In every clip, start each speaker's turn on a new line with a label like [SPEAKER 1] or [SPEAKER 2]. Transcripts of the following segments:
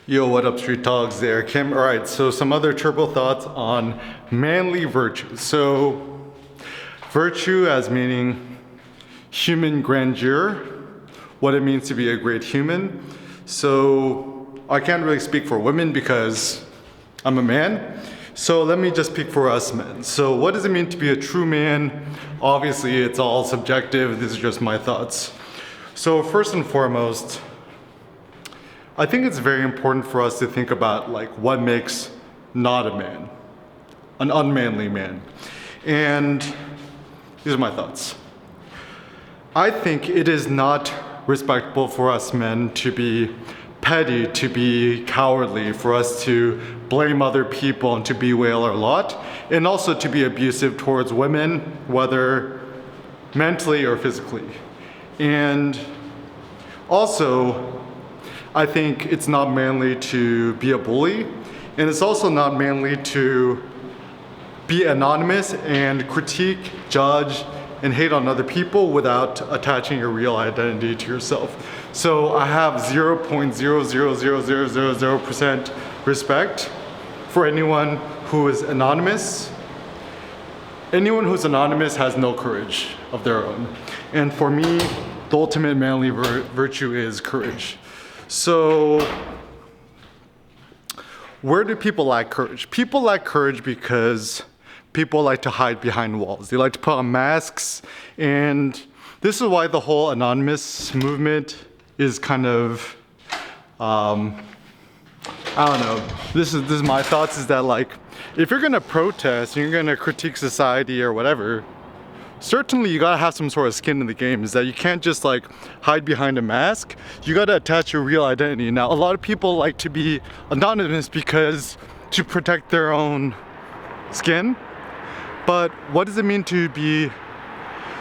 [SPEAKER 1] Yo, what up, Street Dogs? There, Kim. All right, so some other turbo thoughts on manly virtue. So, virtue as meaning human grandeur, what it means to be a great human. So, I can't really speak for women because I'm a man. So, let me just speak for us men. So, what does it mean to be a true man? Obviously, it's all subjective. These are just my thoughts. So, first and foremost, I think it's very important for us to think about like what makes not a man, an unmanly man. And these are my thoughts. I think it is not respectable for us men to be petty, to be cowardly, for us to blame other people and to bewail our lot, and also to be abusive towards women, whether mentally or physically. And also, I think it's not manly to be a bully, and it's also not manly to be anonymous and critique, judge, and hate on other people without attaching your real identity to yourself. So I have 0.0000000% respect for anyone who is anonymous. Anyone who's anonymous has no courage of their own. And for me, the ultimate manly virtue is courage. So, where do people lack courage? People lack courage because people like to hide behind walls. They like to put on masks, and this is why the whole anonymous movement is kind of, I don't know. This is my thoughts. Is that like, if you're gonna protest and you're gonna critique society or whatever, certainly you gotta have some sort of skin in the game. Is that you can't just like hide behind a mask. You gotta attach your real identity. Now, a lot of people like to be anonymous because to protect their own skin. But what does it mean to be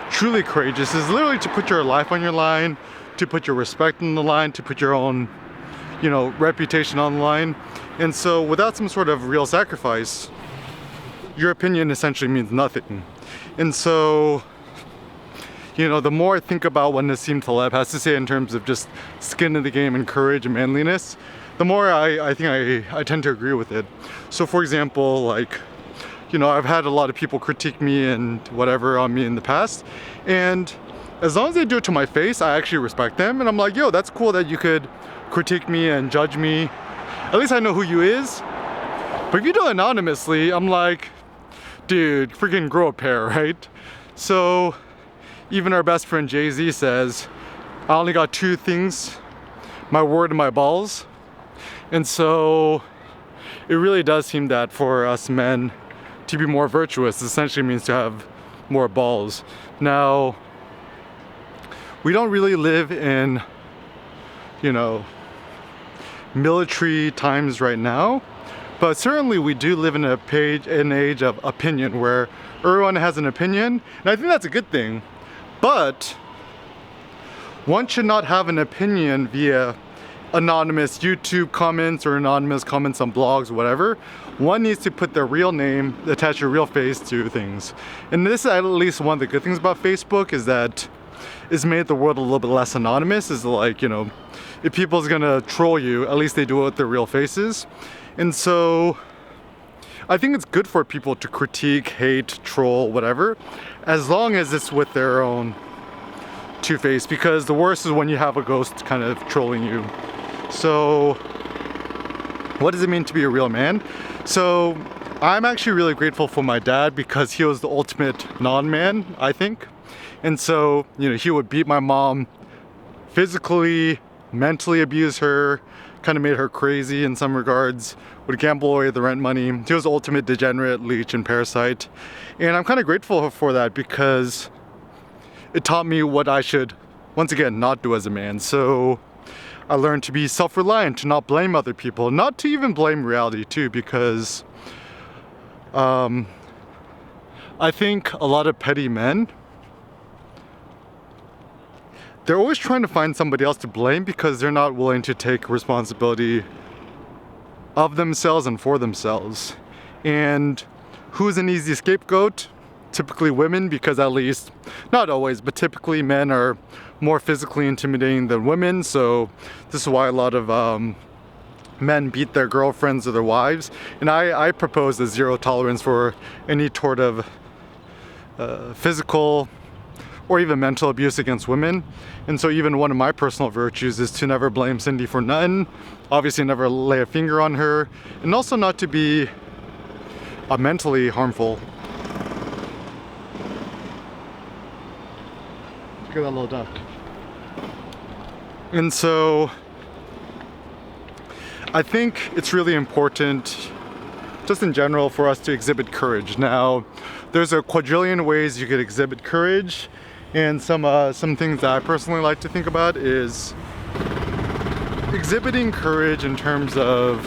[SPEAKER 1] truly courageous? Is literally to put your life on your line, to put your respect on the line, to put your own, reputation on the line. And so without some sort of real sacrifice, your opinion essentially means nothing. And so, the more I think about what Nassim Taleb has to say in terms of just skin in the game and courage and manliness, the more I think I tend to agree with it. So for example, like, I've had a lot of people critique me and whatever on me in the past. And as long as they do it to my face, I actually respect them. And I'm like, yo, that's cool that you could critique me and judge me. At least I know who you is. But if you do it anonymously, I'm like, dude, freaking grow a pair, right? So even our best friend Jay-Z says, I only got two things, my word and my balls. And so it really does seem that for us men to be more virtuous essentially means to have more balls. Now, we don't really live in, military times right now. But certainly we do live in an age of opinion where everyone has an opinion, and I think that's a good thing. But one should not have an opinion via anonymous YouTube comments or anonymous comments on blogs, whatever. One needs to put their real name, attach your real face to things. And this is at least one of the good things about Facebook, is that it's made the world a little bit less anonymous. Is like, if people's gonna troll you, at least they do it with their real faces. And so I think it's good for people to critique, hate, troll, whatever, as long as it's with their own two-face, because the worst is when you have a ghost kind of trolling you. So what does it mean to be a real man? So I'm actually really grateful for my dad because he was the ultimate non-man, I think. And so, he would beat my mom physically, mentally abuse her, kind of made her crazy in some regards, would gamble away the rent money. He was the ultimate degenerate, leech, and parasite. And I'm kind of grateful for that because it taught me what I should, once again, not do as a man. So I learned to be self-reliant, to not blame other people, not to even blame reality too, because I think a lot of petty men, they're always trying to find somebody else to blame because they're not willing to take responsibility of themselves and for themselves. And who's an easy scapegoat? Typically women, because at least, not always, but typically men are more physically intimidating than women. So this is why a lot of men beat their girlfriends or their wives, and I propose a zero tolerance for any sort of physical or even mental abuse against women. And so even one of my personal virtues is to never blame Cindy for nothing, obviously never lay a finger on her, and also not to be mentally harmful. Look at that little duck. And so I think it's really important, just in general, for us to exhibit courage. Now, there's a quadrillion ways you could exhibit courage, and some things that I personally like to think about is exhibiting courage in terms of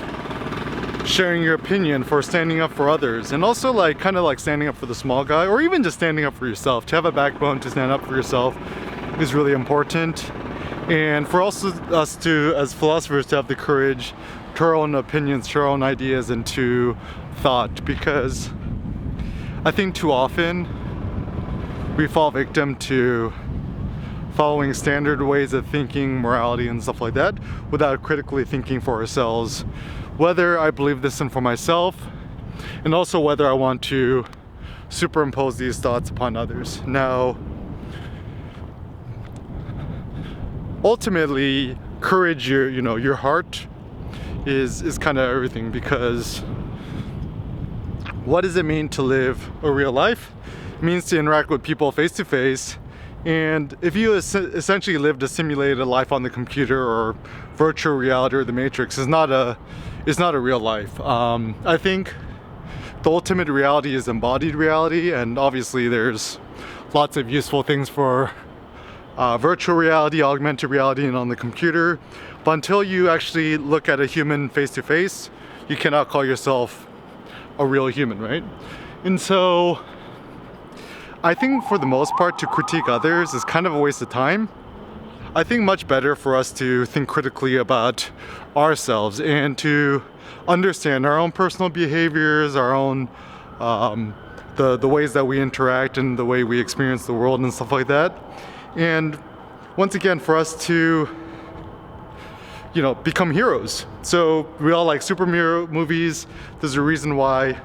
[SPEAKER 1] sharing your opinion, for standing up for others, and also like kind of like standing up for the small guy, or even just standing up for yourself. To have a backbone to stand up for yourself is really important. And for also us to, as philosophers, to have the courage to our own opinions, to our own ideas, and to thought, because I think too often we fall victim to following standard ways of thinking, morality, and stuff like that, without critically thinking for ourselves whether I believe this in for myself, and also whether I want to superimpose these thoughts upon others. Now, ultimately, courage, your heart is kind of everything, because what does it mean to live a real life? It means to interact with people face to face. And if you essentially lived a simulated life on the computer or virtual reality or the Matrix, it's not a real life. I think the ultimate reality is embodied reality, and obviously there's lots of useful things for virtual reality, augmented reality, and on the computer. But until you actually look at a human face to face, you cannot call yourself a real human, right? And so I think for the most part, to critique others is kind of a waste of time. I think much better for us to think critically about ourselves and to understand our own personal behaviors, our own the ways that we interact and the way we experience the world and stuff like that. And once again, for us to become heroes. So we all like superhero movies. There's a reason why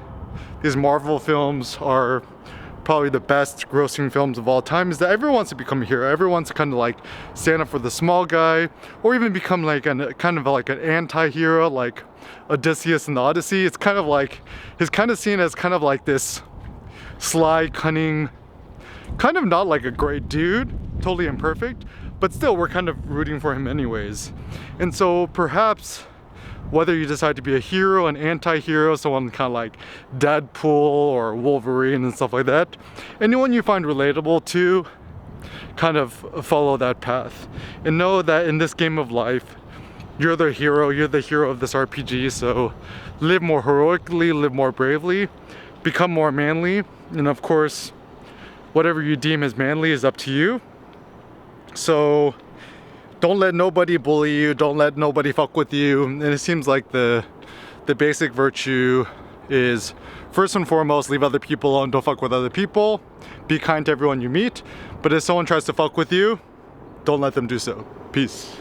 [SPEAKER 1] these Marvel films are probably the best grossing films of all time, is that everyone wants to become a hero. Everyone wants to kind of like stand up for the small guy, or even become like an anti-hero, like Odysseus in the Odyssey. It's kind of like, he's kind of seen as kind of like this sly, cunning, kind of not like a great dude, totally imperfect, but still we're kind of rooting for him anyways. And so perhaps whether you decide to be a hero, an anti-hero, someone kind of like Deadpool or Wolverine and stuff like that, anyone you find relatable to, kind of follow that path. And know that in this game of life, you're the hero of this RPG, so live more heroically, live more bravely, become more manly, and of course, whatever you deem as manly is up to you. So don't let nobody bully you, don't let nobody fuck with you. And it seems like the basic virtue is, first and foremost, leave other people alone, don't fuck with other people, be kind to everyone you meet, but if someone tries to fuck with you, don't let them do so. Peace.